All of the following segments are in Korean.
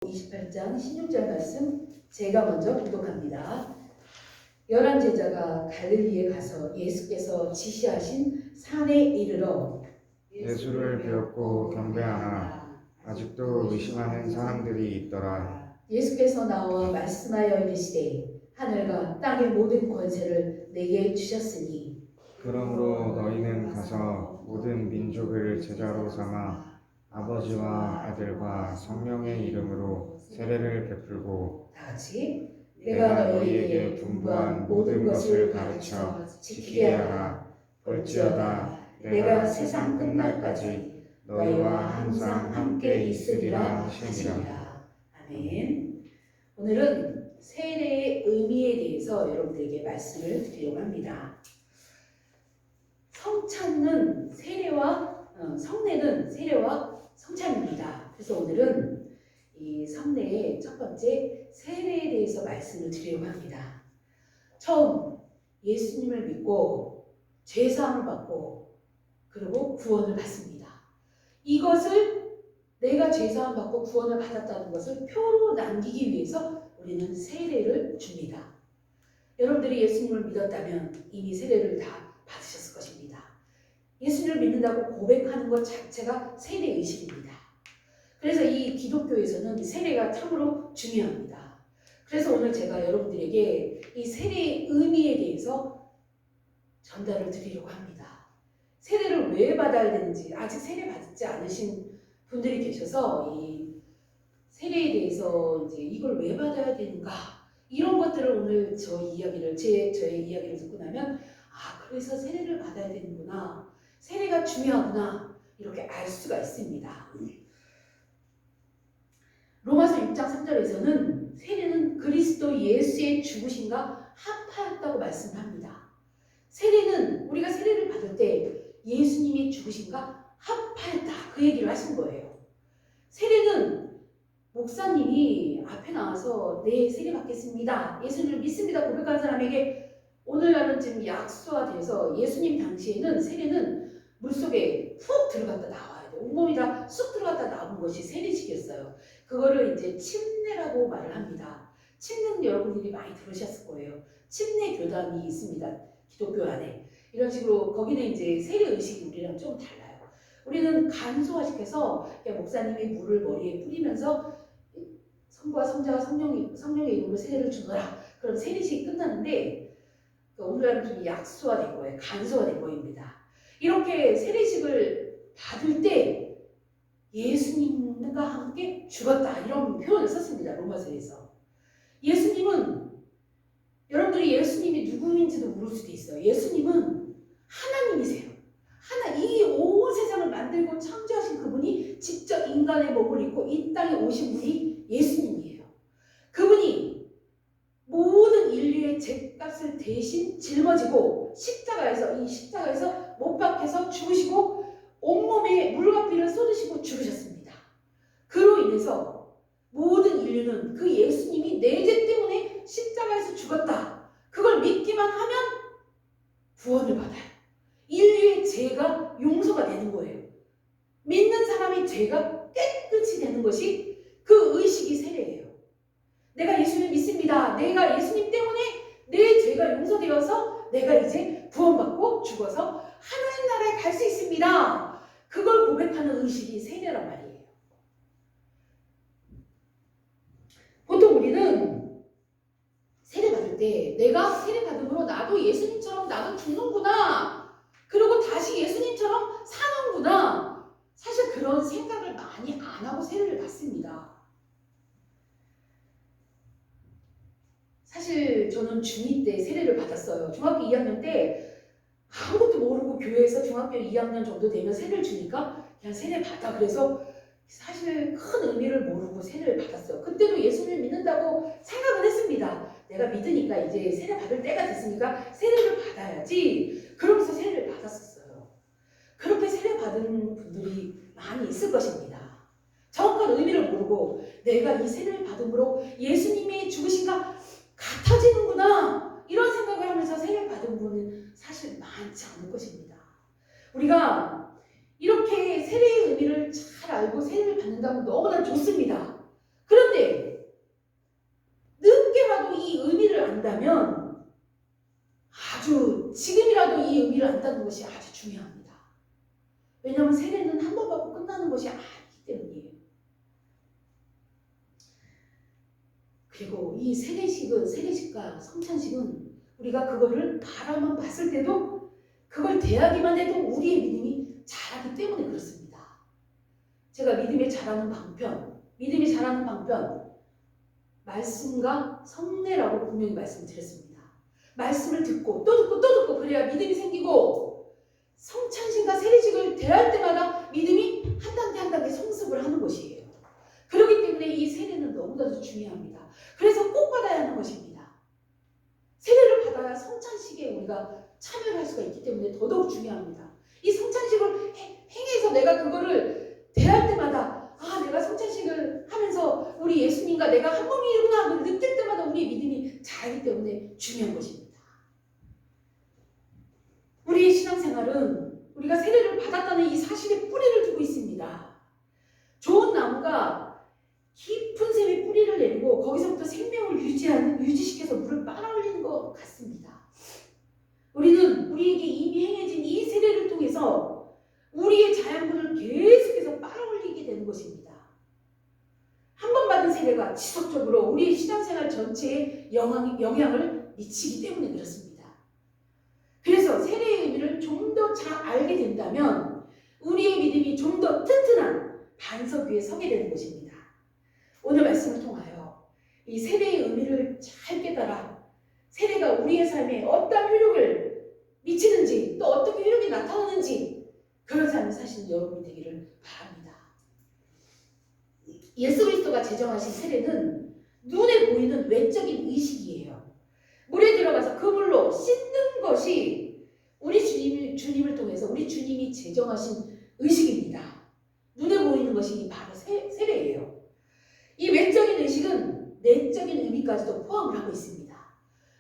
28장 16절 말씀 제가 먼저 교독합니다. 11제자가 갈릴리에 가서 예수께서 지시하신 산에 이르러 예수를 배웠고 경배하나 아직도 의심하는 사람들이 있더라. 예수께서 나와 말씀하여 이르시되 하늘과 땅의 모든 권세를 내게 주셨으니 그러므로 너희는 가서 모든 민족을 제자로 삼아 아버지와 아들과 성령의 이름으로 세례를 베풀고 다같이 내가 너희에게 분부한 모든 것을 가르쳐 지키게 하라. 볼지어다 내가 세상 끝날까지 너희와 항상 함께 있으리라 하시니라. 아멘. 오늘은 세례의 의미에 대해서 여러분들에게 말씀을 드리려고 합니다. 성찬은 성례는 세례와 성찬입니다. 그래서 오늘은 이 성례의 첫 번째 세례에 대해서 말씀을 드리려고 합니다. 처음 예수님을 믿고 죄사함을 받고 그리고 구원을 받습니다. 이것을 내가 죄사함 받고 구원을 받았다는 것을 표로 남기기 위해서 우리는 세례를 줍니다. 여러분들이 예수님을 믿었다면 이미 세례를 다 받으셨을 것입니다. 예수님을 믿는다고 고백하는 것 자체가 세례의식입니다. 그래서 이 기독교에서는 세례가 참으로 중요합니다. 그래서 오늘 제가 여러분들에게 이 세례의 의미에 대해서 전달을 드리려고 합니다. 세례를 왜 받아야 되는지 아직 세례 받지 않으신 분들이 계셔서 이 세례에 대해서 이제 이걸 왜 받아야 되는가 이런 것들을 오늘 저의 이야기를 듣고 나면 그래서 세례를 받아야 되는구나, 세례가 중요하구나 이렇게 알 수가 있습니다. 로마서 6장 3절에서는 세례는 그리스도 예수의 죽으심과 합하였다고 말씀합니다. 세례는 우리가 세례를 받을 때 예수님이 죽으심과 합하였다 그 얘기를 하신 거예요. 세례는 목사님이 앞에 나와서 네 세례 받겠습니다, 예수님을 믿습니다 고백한 사람에게 오늘날은 지금 약수화돼서 예수님 당시에는 세례는 물속에 훅 들어갔다 나와야 돼요. 온몸이 다 쑥 들어갔다 나온 것이 세례식이었어요. 그거를 이제 침례라고 말을 합니다. 침례는 여러분들이 많이 들으셨을 거예요. 침례 교단이 있습니다. 기독교 안에. 이런 식으로 거기는 이제 세례 의식이 우리랑 좀 달라요. 우리는 간소화시켜서 목사님이 물을 머리에 뿌리면서 성부와 성자와 성령의 이름으로 세례를 주노라. 그럼 세례식이 끝나는데 오늘날은 좀 약소화된 거예요. 간소화된 거입니다. 이렇게 세례식을 받을 때 예수님과 함께 죽었다 이런 표현을 썼습니다. 로마서에서. 예수님은 여러분들이 예수님이 누구인지도 모를 수도 있어요. 예수님은 하나님이세요. 이 온 세상을 만들고 창조하신 그분이 직접 인간의 몸을 입고 이 땅에 오신 분이 예수님이에요. 그분이 모든 인류의 죄값을 대신 짊어지고 십자가에서 못 박혀서 죽으시고 온몸에 물과 피를 쏟으시고 죽으셨습니다. 그로 인해서 모든 인류는 그 예수님이 내 죄 때문에 십자가에서 죽었다, 그걸 믿기만 하면 구원을 받아요. 인류의 죄가 용서가 되는 거예요. 믿는 사람의 죄가 깨끗이 되는 것이 그 의식이 세례예요. 내가 예수를 믿습니다. 내가 예수님 때문에 내 죄가 용서되어서 내가 이제 구원받고 죽어서 하나님 나라에 갈 수 있습니다. 그걸 고백하는 의식이 세례란 말이에요. 보통 우리는 세례 받을 때 내가 세례 받음으로 나도 예수님처럼 나도 죽는구나, 그리고 다시 예수님처럼 사는구나, 사실 그런 생각을 많이 안 하고 세례를 받습니다. 사실 저는 중2 때 세례를 받았어요. 중학교 2학년 때 아무것도 모르고 교회에서 중학교 2학년 정도 되면 세례를 주니까 그냥 세례 받아. 그래서 사실 큰 의미를 모르고 세례를 받았어요. 그때도 예수를 믿는다고 생각은 했습니다. 내가 믿으니까 이제 세례 받을 때가 됐으니까 세례를 받아야지. 그러면서 세례를 받았었어요. 그렇게 세례 받은 분들이 많이 있을 것입니다. 정확한 의미를 모르고 내가 이 세례를 받음으로 예수님의 죽으신가 같아지는구나 이런 생각을 하면서 세례를 받은 분은 사실 많지 않을 것입니다. 우리가 이렇게 세례의 의미를 잘 알고 세례를 받는다면 너무나 좋습니다. 그런데 늦게라도 이 의미를 안다면 아주 지금이라도 이 의미를 안다는 것이 아주 중요합니다. 왜냐하면 세례는 한 번 받고 끝나는 것이 아니기 때문이에요. 그리고 이 세례식과 성찬식은 우리가 그거를 바라만 봤을 때도 그걸 대하기만 해도 우리의 믿음이 자라기 때문에 그렇습니다. 제가 믿음이 자라는 방편, 말씀과 성례라고 분명히 말씀드렸습니다. 말씀을 듣고 또 듣고 그래야 믿음이 생기고 성찬식과 세례식을 대할 때마다 믿음이 한 단계 성숙을 하는 것이에요. 그렇기 때문에 이 세례는 너무나도 중요합니다. 그래서 꼭 받아야 하는 것입니다. 세례를 받아야 성찬식에 우리가 참여를 할 수가 있기 때문에 더더욱 중요합니다. 이 성찬식을 행해서 내가 그거를 대할 때마다 내가 성찬식을 하면서 우리 예수님과 내가 한 몸이구나 하고 느낄 때마다 우리의 믿음이 자라기 때문에 중요한 것입니다. 우리의 신앙생활은 우리가 세례를 받았다는 이 사실에 뿌리를 두고 있습니다. 좋은 나무가 깊은 샘에 뿌리를 내리고 거기서부터 생명을 유지시켜서 물을 빨아올리는 것 같습니다. 우리는 우리에게 이미 행해진 이 세례를 통해서 우리의 자양분을 계속해서 빨아올리게 되는 것입니다. 한 번 받은 세례가 지속적으로 우리의 신앙생활 전체에 영향을 미치기 때문에 그렇습니다. 그래서 세례의 의미를 좀 더 잘 알게 된다면 우리의 믿음이 좀 더 튼튼한 반석 위에 서게 되는 것입니다. 오늘 말씀을 통하여 이 세례의 의미를 잘 깨달아 세례가 우리의 삶에 어떤 효력을 미치는지 또 어떻게 효력이 나타나는지 그런 삶을 사시는 여러분이 되기를 바랍니다. 예수 그리스도가 제정하신 세례는 눈에 보이는 외적인 의식이에요. 물에 들어가서 그 물로 씻는 것이 우리 주님을 통해서 우리 주님이 제정하신 의식입니다. 눈에 보이는 것이 바로 세례예요. 이 외적인 의식은 내적인 의미까지도 포함을 하고 있습니다.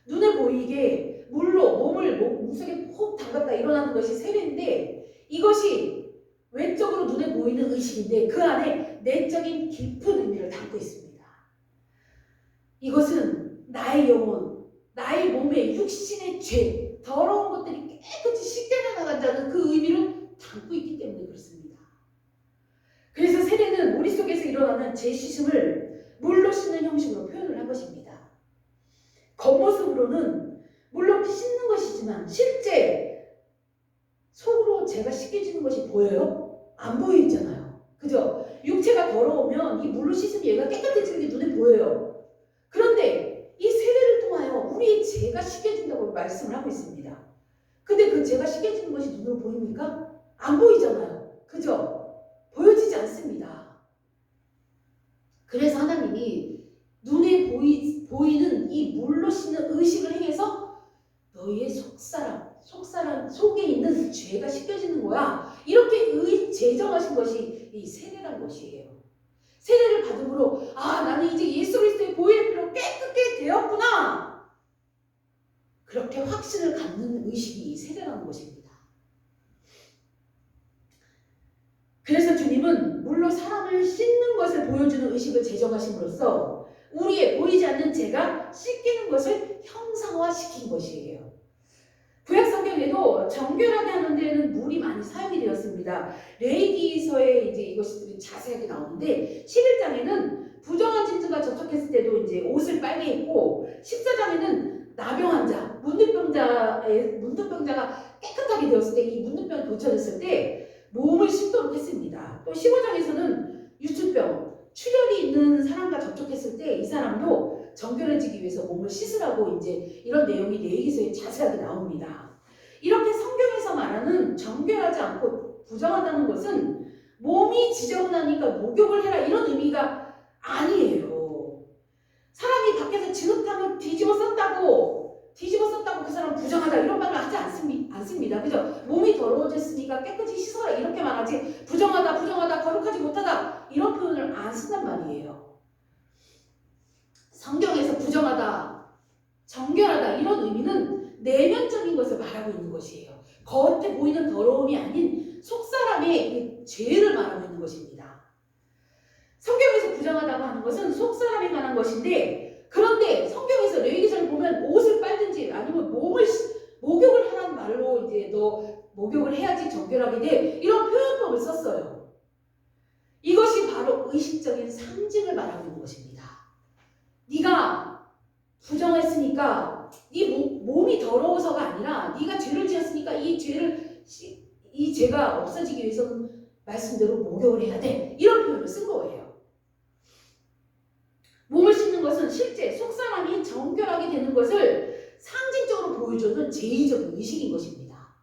눈에 보이게 물로 몸을 몸속에 푹 담갔다 일어나는 것이 세례인데 이것이 외적으로 눈에 보이는 의식인데 그 안에 내적인 깊은 의미를 담고 있습니다. 이것은 나의 영혼, 나의 몸의 육신의 죄, 더러운 것들이 깨끗이 씻겨져 나간다는 그 의미를 담고 있기 때문에 그렇습니다. 그래서 세례는 우리 속에서 일어나는 죄 씻음을 물로 씻는 형식으로 표현을 한 것입니다. 겉모습으로는 물로 씻는 것이지만 실제 속으로 죄가 씻겨지는 것이 보여요? 안 보이잖아요. 그죠? 육체가 더러우면 이 물로 씻으면 얘가 깨끗해지는 게 눈에 보여요. 그런데 이 세례를 통하여 우리의 죄가 씻겨진다고 말씀을 하고 있습니다. 근데 그 죄가 씻겨지는 것이 눈으로 보입니까? 안 보이잖아요. 그죠? 보여지지 않습니다. 그래서 하나님이 눈에 보이는 이 물로 씻는 의식을 행해서 너희의 속에 있는 죄가 씻겨지는 거야. 이렇게 제정하신 것이 이 세례란 것이에요. 세례를 받음으로 나는 이제 예수 그리스도의 보혈의 피로 깨끗게 되었구나. 그렇게 확신을 갖는 의식이 이 세례라는 것입니다. 그래서 주님은 물로 사람을 씻는 것을 보여주는 의식을 제정하심으로써 우리의 보이지 않는 죄가 씻기는 것을 형상화시킨 것이에요. 구약 성경에도 정결하게 하는 데에는 물이 많이 사용이 되었습니다. 레위기서에 이제 이것이 자세하게 나오는데 11장에는 부정한 짐승과 접촉했을 때도 이제 옷을 빨게 했고 14장에는 나병 환자, 문둥병자가 깨끗하게 되었을 때 이 문둥병이 고쳐졌을 때 몸을 씻도록 했습니다. 또 15장에서는 유축병, 출혈이 있는 사람과 접촉했을 때 이 사람도 정결해지기 위해서 몸을 씻으라고 이제 이런 내용이 레위기서에 자세하게 나옵니다. 이렇게 성경에서 말하는 정결하지 않고 부정하다는 것은 몸이 지저분하니까 목욕을 해라 이런 의미가 아니에요. 사람이 밖에서 진흙탕을 뒤집어 썼다고 그 사람 부정하다 이런 말을 하지 않습니다. 그죠? 몸이 더러워졌으니까 깨끗이 씻어라 이렇게 말하지 부정하다 거룩하지 못하다 이런 표현을 안 쓴단 말이에요. 성경에서 부정하다 정결하다 이런 의미는 내면적인 것을 말하고 있는 것이에요. 겉에 보이는 더러움이 아닌 속사람의 그 죄를 말하고 있는 것입니다. 성경에서 부정하다고 하는 것은 속사람에 관한 것인데, 그런데 성경에서 레위기서를 보면 옷을 빨든지 아니면 목욕을 하라는 말로 이제 너 목욕을 해야지 정결하게 돼, 이런 표현법을 썼어요. 이것이 바로 의식적인 상징을 말하고 있는 것입니다. 네가 부정했으니까 네 몸이 더러워서가 아니라 네가 죄를 지었으니까 이 죄가 없어지기 위해서는 말씀대로 목욕을 해야 돼, 이런 표현을 쓴 거예요. 몸을 씻는 것은 실제 속사람이 정결하게 되는 것을 상징적으로 보여주는 제의적 의식인 것입니다.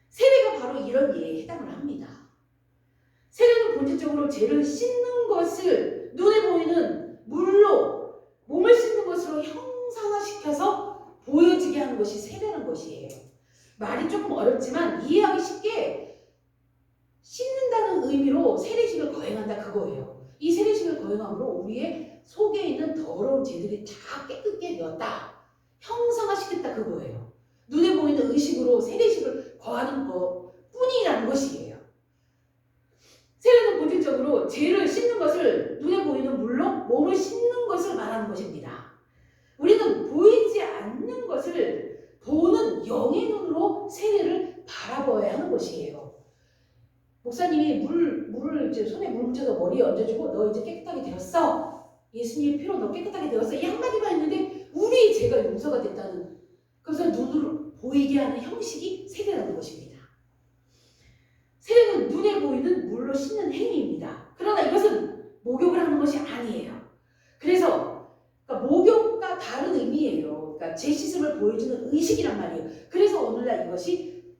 세례가 바로 이런 예에 해당을 합니다. 세례는 본질적으로 죄를 씻는 것을 눈에 보이는 물로 몸을 씻는 것으로 형상화시켜서 보여지게 하는 것이 세례라는 것이에요. 말이 조금 어렵지만 이해하기 쉽게 씻는다는 의미로 세례식을 거행한다, 그거예요. 이 세례식을 거행함으로 우리의 속에 있는 더러운 죄들이 다 깨끗게 되었다, 형상화시켰다, 그거예요. 눈에 보이는 의식으로 세례식을 거하는 것 뿐이라는 것이에요. 세례는 본질적으로 죄를 씻는 것을 눈에 보이는 물로 몸을 씻는 것을 말하는 것입니다. 우리는 보이지 않는 것을 보는 영의 눈으로 세례를 바라봐야 하는 것이에요. 목사님이 물을 이제 손에 물 묻혀서 머리에 얹어주고 너 이제 깨끗하게 되었어, 예수님의 피로 너 깨끗하게 되었어, 이 한마디만 했는데 우리의 죄가 용서가 됐다는, 그래서 눈으로 보이게 하는 형식이 세례라는 것입니다. 세례는 눈에 보이는 물로 씻는 행위입니다. 그러나 이것은 목욕을 하는 것이 아니에요. 그래서 그러니까 목욕과 다른 의미예요. 그러니까 제 씻음을 보여주는 의식이란 말이에요. 그래서 오늘날 이것이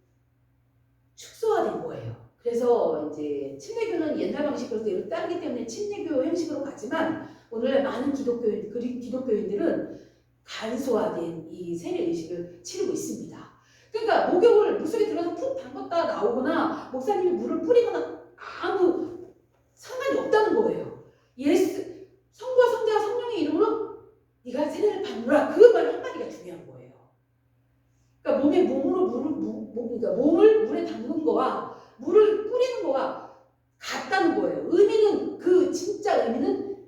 축소화된 거예요. 그래서 이제 침례교는 옛날 방식으로 따르기 때문에 침례교 형식으로 가지만 오늘날 많은 기독교인들은 간소화된 이 세례 의식을 치르고 있습니다. 그러니까 목욕을 물속에 들어가서 푹 담궜다 나오거나 목사님이 물을 뿌리거나 아무 상관이 없다는 거예요. 성부와 성자와 성령의 이름으로 네가 세례를 받노라, 그 말 한마디가 중요한 거예요. 그러니까 몸을 물에 담근 거와 물을 뿌리는 거와 같다는 거예요. 의미는 진짜 의미는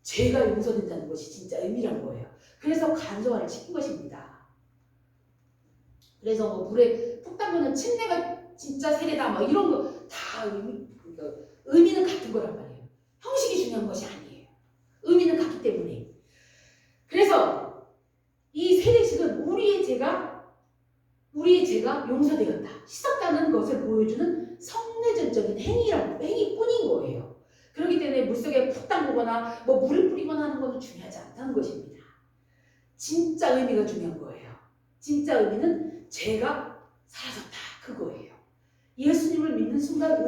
죄가 용서된다는 것이 진짜 의미란 거예요. 그래서 간소화를 시킨 것입니다. 그래서 뭐 물에 푹 담그는 침례가 진짜 세례다, 뭐 이런 거 다 의미는 같은 거란 말이에요. 형식이 중요한 것이 아니에요. 의미는 같기 때문에. 그래서 이 세례식은 우리의 죄가 용서되었다, 씻었다는 것을 보여주는 성례전적인 행위뿐인 거예요. 그렇기 때문에 물속에 푹 담그거나 뭐 물을 뿌리거나 하는 것은 중요하지 않다는 것입니다. 진짜 의미가 중요한 거예요. 진짜 의미는 죄가 사라졌다, 그거예요. 예수님을 믿는 순간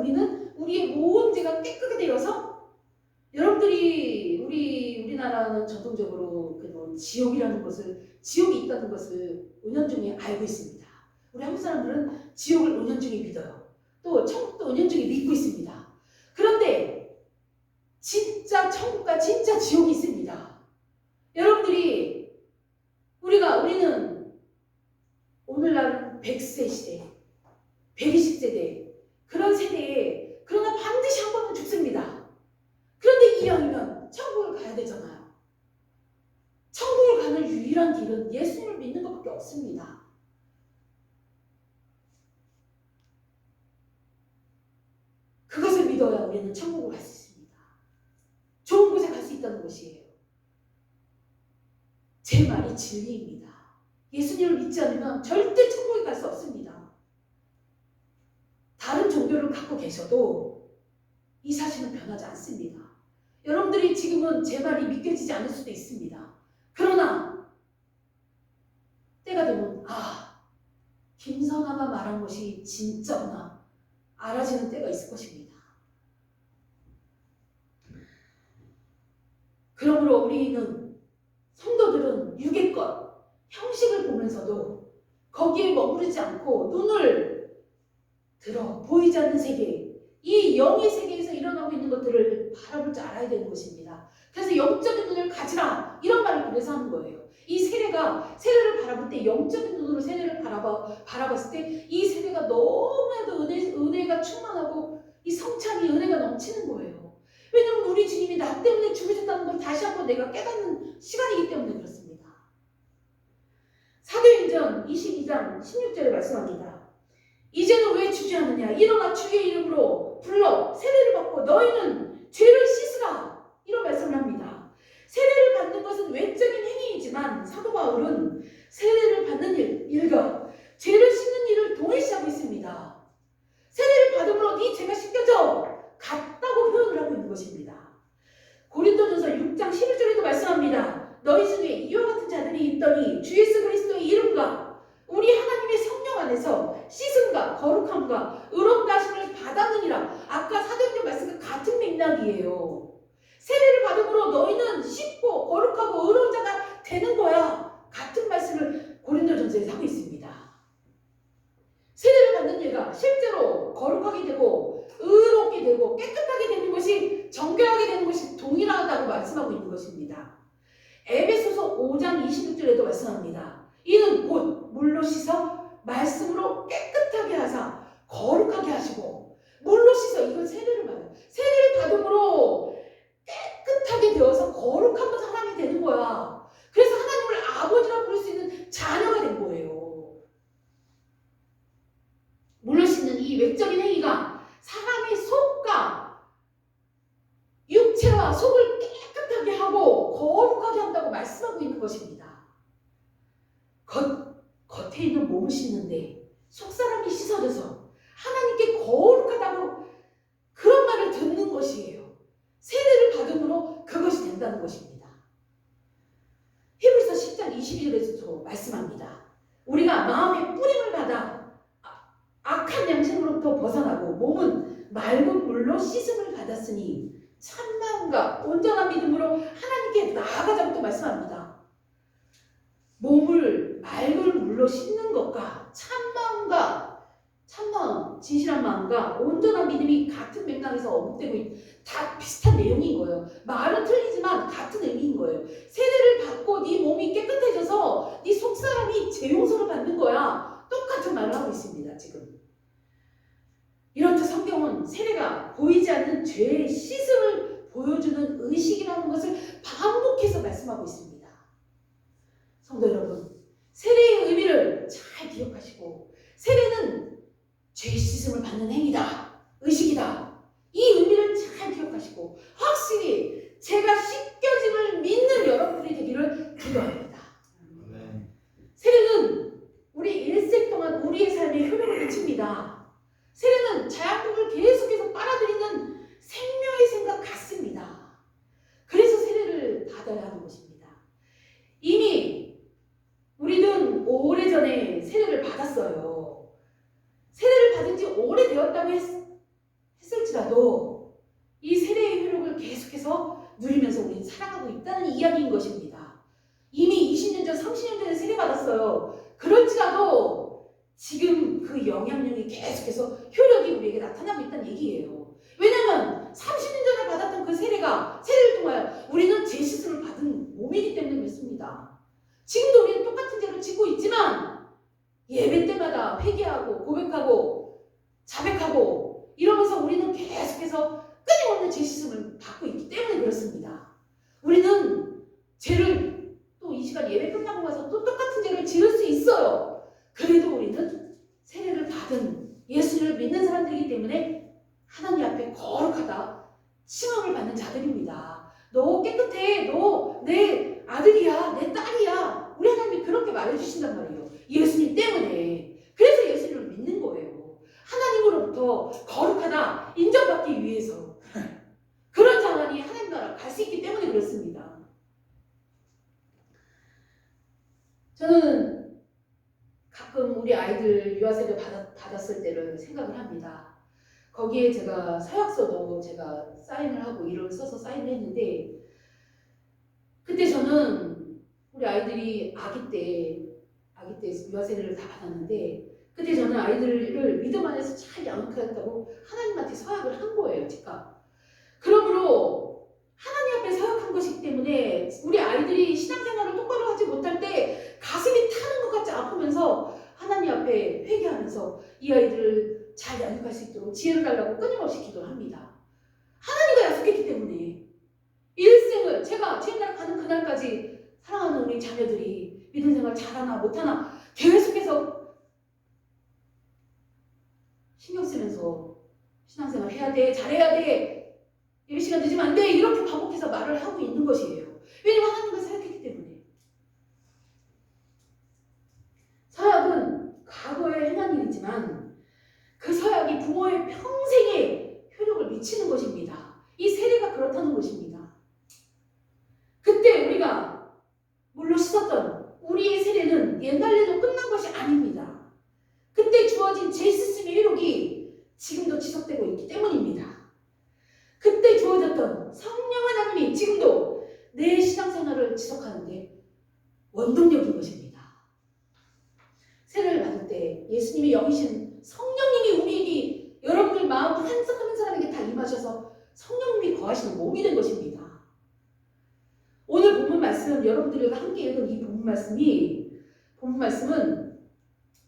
우리의 모든 죄가 깨끗하게 되어서, 여러분들이 우리나라는 전통적으로 지옥이 있다는 것을 은연중에 알고 있습니다. 우리 한국 사람들은 지옥을 은연중에 믿어요. 또 천국도 은연중에 믿고 있습니다. 그런데 진짜 천국과 진짜 지옥이 있습니다. 우리는 오늘날은 100세 시대, 120세대 그런 세대에, 그러나 반드시 한 번은 죽습니다. 그런데 이왕이면 천국을 가야 되잖아요. 천국을 가는 유일한 길은 예수님을 믿는 것밖에 없습니다. 그것을 믿어야 우리는 천국을 갈 수 있습니다. 좋은 곳에 갈 수 있다는 것이에요. 제 말이 진리입니다. 예수님을 믿지 않으면 절대 천국에 갈 수 없습니다. 다른 종교를 갖고 계셔도 이 사실은 변하지 않습니다. 여러분들이 지금은 제 말이 믿겨지지 않을 수도 있습니다. 그러나 때가 되면 김선아가 말한 것이 진짜구나 알아지는 때가 있을 것입니다. 그러므로 우리는, 성도들은 육의 것, 형식을 보면서도 거기에 머무르지 않고 눈을 들어 보이지 않는 세계, 이 영의 세계에서 일어나고 있는 것들을 바라볼 줄 알아야 되는 것입니다. 그래서 영적인 눈을 가지라, 이런 말을 그래서 하는 거예요. 이 세례를 바라볼 때 영적인 눈으로 세례를 바라봤을 때 이 세례가 너무나도 은혜가 충만하고 이 성찬이 은혜가 넘치는 거예요. 왜냐하면 우리 주님이 나 때문에 죽으셨다는 걸 다시 한번 내가 깨닫는 시간이기 때문에 그렇습니다. 사도행전 22장 16절에 말씀합니다. 이제는 왜 주저하느냐? 일어나 주의 이름으로 불러 세례를 받고 너희는 죄를 씻으라. 이런 말씀을 합니다. 세례를 받는 것은 외적인 행위이지만 사도 바울은 세례를 받는 일과 죄를 씻는 일을 동일시하고 있습니다. 세례를 받음으로 네 죄가 씻겨져 같다고 표현을 하고 있는 것입니다. 고린도전서 6장 11절에도 말씀합니다. 너희 중에 이와 같은 자들이 있더니 주 예수 그리스도의 이름과 우리 하나님의 성령 안에서 씻음과 거룩함과 의롭다 하심을 받았느니라. 아까 사도행전 말씀과 같은 맥락이에요. 세례를 받음으로 너희는 씻고 거룩하고 의로운 자가 되는 거야. 같은 말씀을 고린도전서에서 하고 있습니다. 세례를 받는 일과 실제로 거룩하게 되고 의롭게 되고 깨끗하게 되는 것이 정결하게 되는 것이 동일하다고 말씀하고 있는 것입니다. 에베소서 5장 26절에도 말씀합니다. 이는 곧 물로 씻어 말씀으로 깨끗하게 하사 거룩하게 하시고 물로 씻어 이건 세례를 받아요. 세례를 받음으로 깨끗하게 되어서 거룩한 사람이 되는 거야. 그래서 하나님을 아버지라 부를 수 있는 자녀가 된 거예요. 물로 씻는 이 외적인 행위가 사람의 속과 육체와 속을 깨끗하게 하고 거룩하게 한다고 말씀하고 있는 것입니다. 겉에 있는 몸을 씻는데 속사람이 씻어져서 하나님께 거룩하다고 그런 말을 듣는 것이에요. 세례를 받음으로 그것이 된다는 것입니다. 히브리서 10장 22절에서도 말씀합니다. 우리가 마음의 뿌림을 받아 악한 양심으로부터 벗어나고 몸은 맑은 물로 씻음을 받았으니 참마음과 온전한 믿음으로 하나님께 나아가자고 또 말씀합니다. 몸을 맑은 물로 씻는 것과 참마음, 진실한 마음과 온전한 믿음이 같은 맥락에서 언급되고 다 비슷한 내용인 거예요. 말은 틀리지만 같은 의미인 거예요. 세례를 받고 네 몸이 깨끗해져서 네 속사람이 죄 용서를 받는 거야. 똑같은 말을 하고 있습니다. 지금 이렇듯 성경은 세례가 보이지 않는 죄의 씻음을 보여주는 의식이라는 것을 반복해서 말씀하고 있습니다. 성도 여러분, 세례의 의미를 잘 기억하시고 세례는 죄 씻음을 받는 행위다, 의식이다. 이 의미를 잘 기억하시고 확실히 죄가 씻겨짐을 믿는 여러분들이 되기를 기도합니다. 세례는 우리 일생 동안 우리의 삶에 효력을 미칩니다. 세례는 자양분을 계속해서 빨아들이는 생명의 생각 같습니다. 그래서 세례를 받아야 하는 것입니다. 이미 우리는 오래전에 세례를 받았어요. 세례를 받은 지 오래되었다고 했을지라도 이 세례의 효력을 계속해서 누리면서 우리는 살아가고 있다는 이야기인 것입니다. 이미 20년 전, 30년 전에 세례 받았어요. 그럴지라도 지금 그 영향력이 계속해서 효력이 우리에게 나타나고 있다는 얘기예요. 왜냐하면 30년 전에 받았던 그 세례를 통하여 우리는 제 씻음을 받은 몸이기 때문에 그렇습니다. 지금도 우리는 똑같은 죄를 짓고 있지만 예배 때마다 회개하고 고백하고 자백하고 이러면서 우리는 계속해서 끊임없는 제 씻음을 받고 있기 때문에 그렇습니다. 우리는 죄를 또 이 시간 예배 끝나고 가서 또 똑같은 죄를 지을 수 있어요. 그래도 우리는 세례를 받은 예수를 믿는 사람들이기 때문에 하나님 앞에 거룩하다 칭함을 받는 자들입니다. 너 깨끗해. 너 내 아들이야. 내 딸이야. 우리 하나님이 그렇게 말해주신단 말이에요. 예수님 때문에. 그래서 예수님을 믿는 거예요. 하나님으로부터 거룩하다 인정받기 위해서. 그런 자만이 하나님 나라 갈 수 있기 때문에 그렇습니다. 저는 가끔 우리 아이들 유아세례 받았을 때를 생각을 합니다. 거기에 제가 서약서도 제가 사인을 하고 이름을 써서 사인을 했는데 그때 저는 우리 아이들이 아기 때 유아세례를 다 받았는데 그때 저는 아이들을 믿음 안에서 잘 양육하겠다고 하나님한테 서약을 한 거예요. 제가. 그러므로 하나님 앞에 서약한 것이기 때문에 우리 아이들이 신앙생활을 똑바로 하지 못할 때 가슴이 타는 것 같이 아프면서 하나님 앞에 회개하면서 이 아이들을 잘 양육할 수 있도록 지혜를 달라고 끊임없이 기도를 합니다. 하나님과 약속했기 때문에 일생을 제가 주님나라 가는 그날까지 사랑하는 우리 자녀들이 믿음 생활 잘하나 못하나 계속해서 신경 쓰면서 신앙생활 해야 돼, 잘해야 돼, 이 시간 늦으면 안 돼, 이렇게 반복해서 말을 하고 있는 것이에요. 왜냐면 하나님과 사역했기 때문에. 서약은 과거에 행한 일이지만 그 서약이 부모의 평생에 효력을 미치는 것입니다. 이 세례가 그렇다는 것입니다. 그때 우리가 물로 씻었던 우리의 세례는 옛날 일로 끝난 것이 아닙니다. 그때 주어진 제시스의 효력이 지금도 지속되고 있기 때문입니다. 그때 주어졌던 성령 하나님이 지금도 내 신앙생활을 지속하는데 원동력인 것입니다. 세례를 받을 때 예수님이 영이신 성령님이 우리에게 여러분들 마음 한 사람에게 다 임하셔서 성령님이 거하시는 몸이 된 것입니다. 오늘 본문 말씀, 여러분들과 함께 읽은 이 본문 말씀은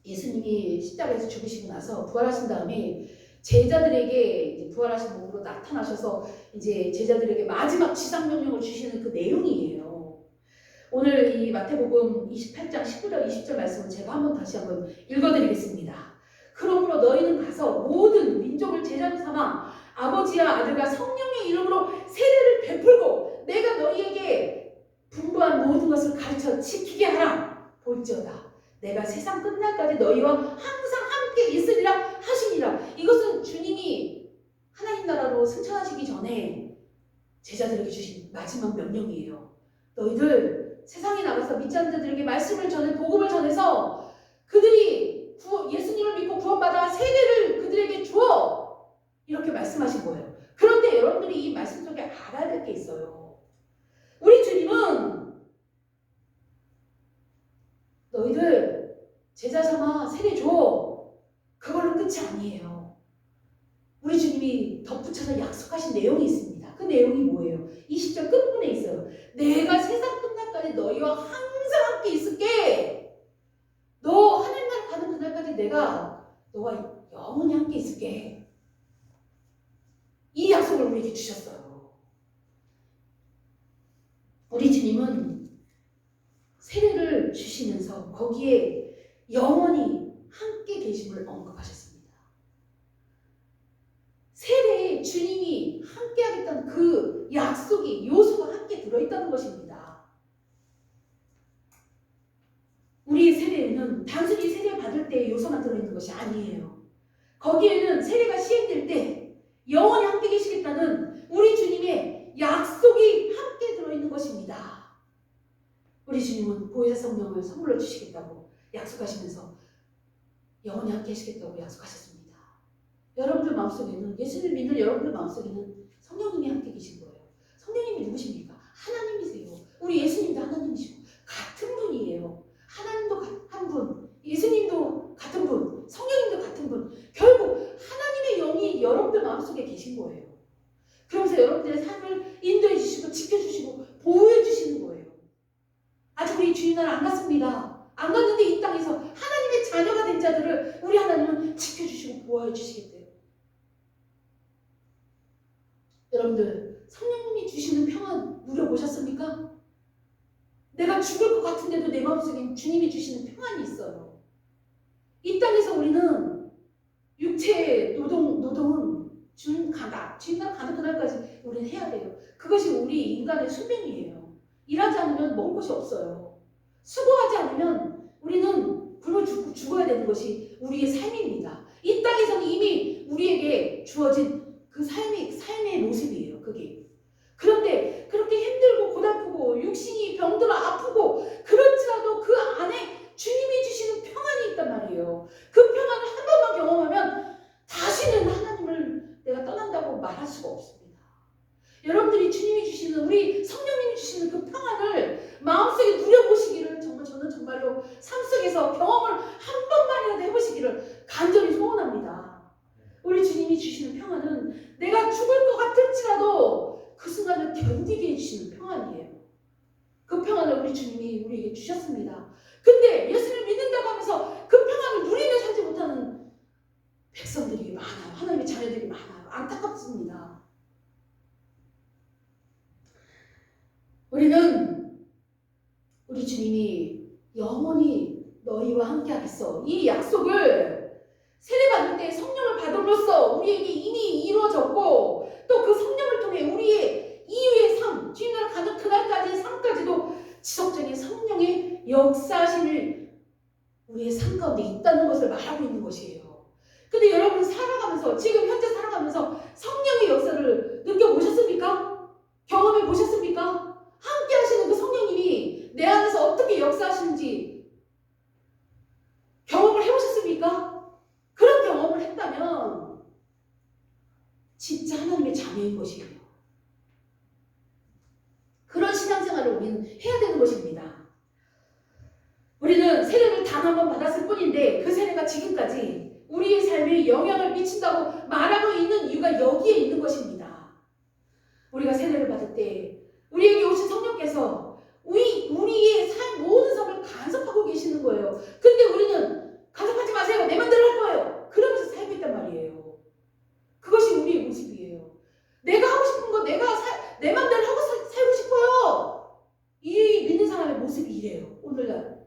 예수님이 십자가에서 죽으시고 나서 부활하신 다음에 제자들에게 이제 부활하신 몸으로 나타나셔서 이제 제자들에게 마지막 지상명령을 주시는 그 내용이에요. 오늘 이 마태복음 28장 19절 20절 말씀을 제가 다시 한번 읽어드리겠습니다. 그러므로 너희는 가서 모든 민족을 제자로 삼아 아버지와 아들과 성령의 이름으로 세례를 베풀고 내가 너희에게 분부한 모든 것을 가르쳐 지키게 하라. 볼지어다 내가 세상 끝날까지 너희와 항상 함께 있으리라 하시니라. 이것은 주님이 하나님 나라로 승천하시기 전에 제자들에게 주신 마지막 명령이에요. 너희들 세상에 나가서 믿지 않는 자들에게 말씀을 전해 복음을 전해서 그들이 예수님을 믿고 구원받아 세례를 그들에게 주어 이렇게 말씀하신 거예요. 그런데 여러분들이 이 말씀 속에 알아야 될 게 있어요. 우리 주님은 너희들 제자 삼아 세례 줘, 그걸로 끝이 아니에요. 우리 주님이 덧붙여서 약속하신 내용이 있습니다. 그 내용이 뭐예요? 20절 끝부분에 있어요. 내가 세상 끝날까지 너희와 항상 함께 있을게. 너 하나님 나라 가는 그날까지 내가 너와 영원히 함께 있을게. 이 약속을 우리에게 주셨어요. 우리 주님은 세례를 주시면서 거기에 영원히 함께 계심을 언급하셨습니다. 세례에 주님이 함께 하겠다는 그 약속이 요소가 함께 들어있다는 것입니다. 우리 세례는 단순히 세례 받을 때의 요소만 들어있는 것이 아니에요. 거기에는 세례가 시행될 때 영원히 함께 계시겠다는 우리 주님의 약속이 함께 들어있는 것입니다. 우리 주님은 보혜사 성령을 선물로 주시겠다고 약속하시면서 영원히 함께 하시겠다고 약속하셨습니다. 여러분들 마음속에는, 예수를 믿는 여러분들 마음속에는 성령님이 함께 계신 거예요. 성령님이 누구십니까? 하나님이세요. 우리 예수님도 하나님이시고 같은 분이에요. 하나님도 한 분, 예수님도 같은 분, 성령님도 같은 분. 결국 하나님의 영이 여러분들 마음속에 계신 거예요. 그러면서 여러분들의 삶을 인도해 주시고 지켜주시고 보호해 주시는 거예요. 아직 우리 주님 나라 안 갔습니다. 안 갔는데 이 땅에서 하나님의 자녀가 된 자들을 우리 하나님은 지켜주시고 보호해 주시겠대요. 여러분들 성령님이 주시는 평안 누려보셨습니까? 내가 죽을 것 같은데도 내 마음속에 주님이 주시는 평안이 있어요. 이 땅에서 우리는 육체의 노동은 주님 나라 가는 그날까지 우리는 해야 돼요. 그것이 우리 인간의宿命이에요. 일하지 않으면 먹을 것이 없어요. 수고하지 않으면 우리는 굶어 죽어야 되는 것이 우리의 삶입니다. 이 땅에서는 이미 우리에게 주어진 그 삶의 모습이에요. 그게. 그런데 그렇게 힘들고 고달프고 육신이 병들어 아프고 그럴지라도 그 안에 주님이 주시는 평안이 있단 말이에요. 그 평안을 한 번만 경험하면 다시는 하나님을 내가 떠난다고 말할 수가 없습니다. 여러분들이 주님이 주시는, 우리 성령님이 주시는 그 평안을 마음속에 누려보시기를 저는 정말로 삶 속에서 경험을 한 번만이라도 해보시기를 간절히 소원합니다. 우리 주님이 주시는 평안은 내가 죽을 것 같을지라도 그 순간을 견디게 해주시는 평안이에요. 그 평안을 우리 주님이 우리에게 주셨습니다. 근데 예수를 믿는다고 하면서 그 평안을 누리며 살지 못하는 백성들이 많아요. 하나님의 자녀들이 많아요. 안타깝습니다. 우리는 우리 주님이 영원히 너희와 함께 하겠어. 이 약속을 세례받을 때 성령을 받음으로써 우리에게 이미 이루어졌고 또 그 성령을 통해 우리의 이후의 삶, 주님 나라 가는 그날까지의 삶까지도 지속적인 성령의 역사하심을 우리의 삶 가운데 있다는 것을 말하고 있는 것이에요. 근데 여러분 살아가면서 지금 현재 살아가면서 성령의 역사를 느껴보셨습니까? 경험해 보셨습니까? 함께 하시는 그 성령님이 내 안에서 어떻게 역사하시는지 경험을 해보셨습니까? 그런 경험을 했다면 진짜 하나님의 자녀인 것이에요. 그런 신앙생활을 우리는 해야 되는 것입니다. 우리는 세례를 단 한 번 받았을 뿐인데 그 세례가 지금까지 우리의 삶에 영향을 미친다고 말하고 있는 이유가 여기에 있는 것입니다. 우리가 세례를 받을 때 우리에게 오신 성령께서 우리의 모든 삶을 간섭하고 계시는 거예요. 근데 우리는 간섭하지 마세요. 내 맘대로 할 거예요. 그러면서 살고 있단 말이에요. 그것이 우리의 모습이에요. 내가 하고 싶은 거 내 맘대로 하고 살고 싶어요. 이 믿는 사람의 모습이 이래요. 오늘날.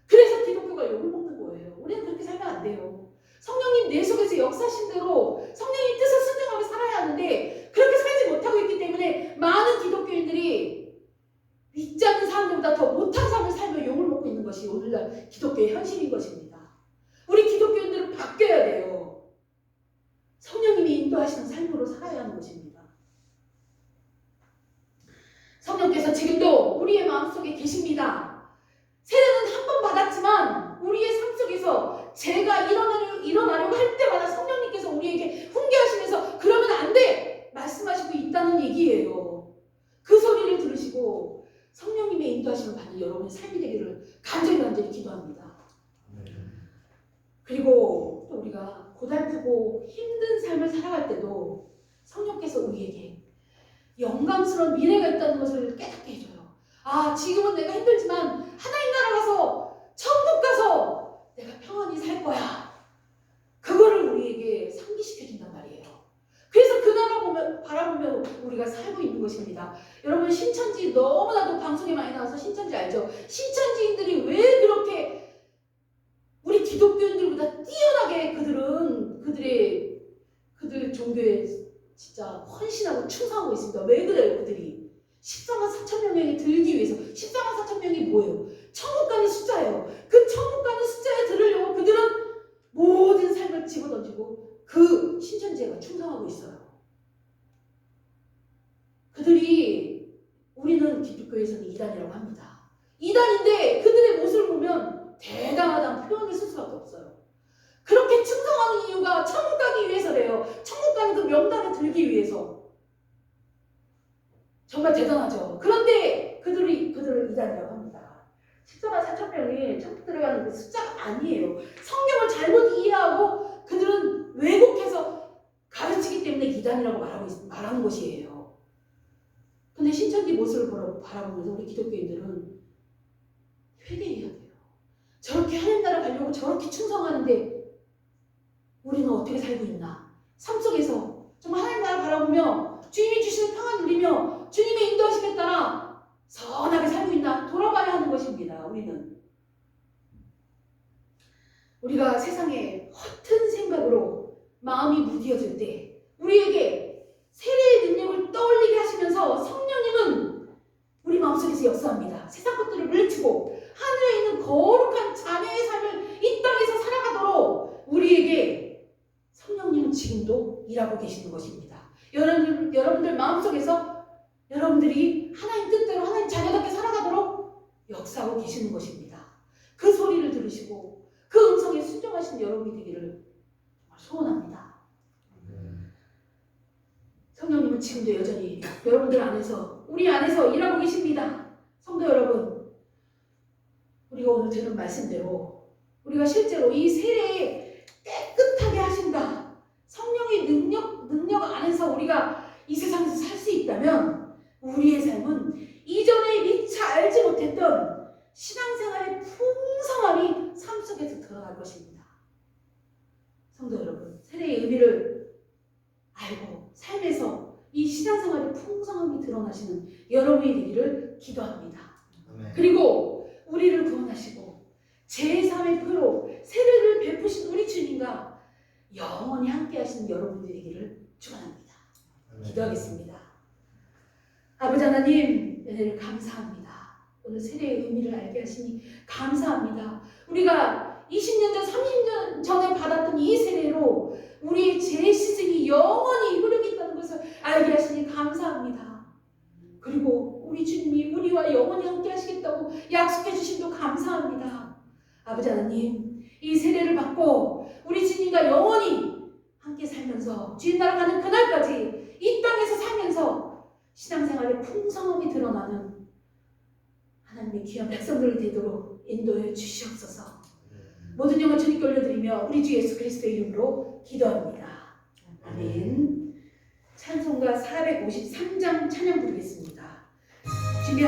그래서 기독교가 욕을 먹는 거예요. 우리는 그렇게 살면 안 돼요. 성령님 내 속에서 역사하신 대로 성령님 뜻을 순종하며 살아야 하는데 그렇게 살지 못하고 있기 때문에 많은 기독교인들이 믿지 않는 사람들보다 더 못한 삶을 살며 욕을 먹고 있는 것이 오늘날 기독교의 현실인 것입니다. 우리 기독교인들은 바뀌어야 돼요. 성령님이 인도하시는 삶으로 살아야 하는 것입니다. 성령께서 지금도 우리의 마음속에 계십니다. 세례는 한 번 받았지만 우리의 삶 속에서 죄가 일어나려고 할 때마다 성령님께서 우리에게 훈계하시면서 그러면 안 돼! 말씀하시고 있다는 얘기예요. 그 소리를 들으시고 성령님의 인도하심을 받는 여러분의 삶이 되기를 간절히 기도합니다. 그리고 또 우리가 고달프고 힘든 삶을 살아갈 때도 성령께서 우리에게 영광스러운 미래가 있다는 것을 깨닫게 해줘요. 아, 지금은 내가 힘들지만 하나님 나라 가서 천국 가서 내가 평안히 살 거야. 그거를 우리에게 상기시켜준단 말이에요. 그래서 그 나라 바라보며 우리가 살고 있는 것입니다. 여러분 신천지 너무나도 방송에 많이 나와서 신천지 알죠? 신천지인들이 왜 그렇게 우리 기독교인들보다 뛰어나게 그들 종교에 진짜 헌신하고 충성하고 있습니다. 왜 그래요 그들이? 14만 4천 명에게 들기 위해서. 14만 4천 명이 뭐예요? 천국 가는 숫자예요. 그 천국 가는 숫자에 들으려고 그들은 모든 삶을 집어던지고 그 신천지에가 충성하고 있어요. 우리는 기독교에서는 이단이라고 합니다. 이단인데 그들의 모습을 보면 대단하다는 표현을 쓸 수밖에 없어요. 그렇게 충성하는 이유가 천국 가기 위해서래요. 천국 가는 그 명단에 들기 위해서. 정말 대단하죠. 그런데 그들을 이단이라고 합니다. 14만 4천 명이 천국 들어가는 그 숫자가 아니에요. 성경을 잘못 이해하고 그들은 왜곡해서 가르치기 때문에 이단이라고 말하는 것이에요. 근데 신천지 모습을 바라보면서 우리 기독교인들은 회개해야 돼요. 저렇게 하나님 나라 가려고 저렇게 충성하는데 우리는 어떻게 살고 있나? 삶 속에서 정말 하나님 나라 바라보며 주님이 주시는 평안 누리며 주님의 인도하심에 따라 선하게 살고 있나 돌아봐야 하는 것입니다. 우리가 세상에 허튼 생각으로 마음이 무뎌질 때 우리에게 세례의 능력을 떠올리게 하시면서 성령님은 우리 마음속에서 역사합니다. 세상 것들을 물리치고 하늘에 있는 거룩한 자녀의 삶을 이 땅에서 살아가도록 우리에게 성령님은 지금도 일하고 계시는 것입니다. 여러분들 마음속에서 여러분들이 하나님 뜻대로 하나님 자녀답게 살아가도록 역사하고 계시는 것입니다. 그 소리를 들으시고 그 음성에 순종하시는 여러분이 되기를 정말 소원합니다. 성령님은 지금도 여전히 여러분들 안에서 우리 안에서 일하고 계십니다. 성도 여러분, 우리가 오늘 들은 말씀대로 우리가 실제로 이 세례에 깨끗하게 하신다. 성령의 능력 안에서 우리가 이 세상에서 살 수 있다면 우리의 삶은 이전에 미처 알지 못했던 신앙생활의 풍성함이 삶 속에서 드러날 것입니다. 성도 여러분, 세례의 의미를 알고 삶에서 이 신앙생활의 풍성함이 드러나시는 여러분이 되기를 기도합니다. 아멘. 그리고 우리를 구원하시고 제3의 표로 세례를 베푸신 우리 주님과 영원히 함께 하시는 여러분들이 되기를 축원합니다. 기도하겠습니다. 아버지 하나님, 은혜를 감사합니다. 오늘 세례의 의미를 알게 하시니 감사합니다. 우리가 20년 전, 30년 전에 받았던 이 세례로 우리의 죄 씻음이 영원히 이루어지겠다는 것을 알게 하시니 감사합니다. 그리고 우리 주님이 우리와 영원히 함께 하시겠다고 약속해 주심도 감사합니다. 아버지 하나님, 이 세례를 받고 우리 주님과 영원히 함께 살면서 주님 나라 가는 그날까지 이 땅에서 살면서 신앙생활의 풍성함이 드러나는 하나님의 귀한 백성들이 되도록 인도해 주시옵소서. 모든 영광 주님께 올려드리며 우리 주 예수 그리스도의 이름으로 기도합니다. 아멘. 찬송가 453장 찬양 부르겠습니다. 준비하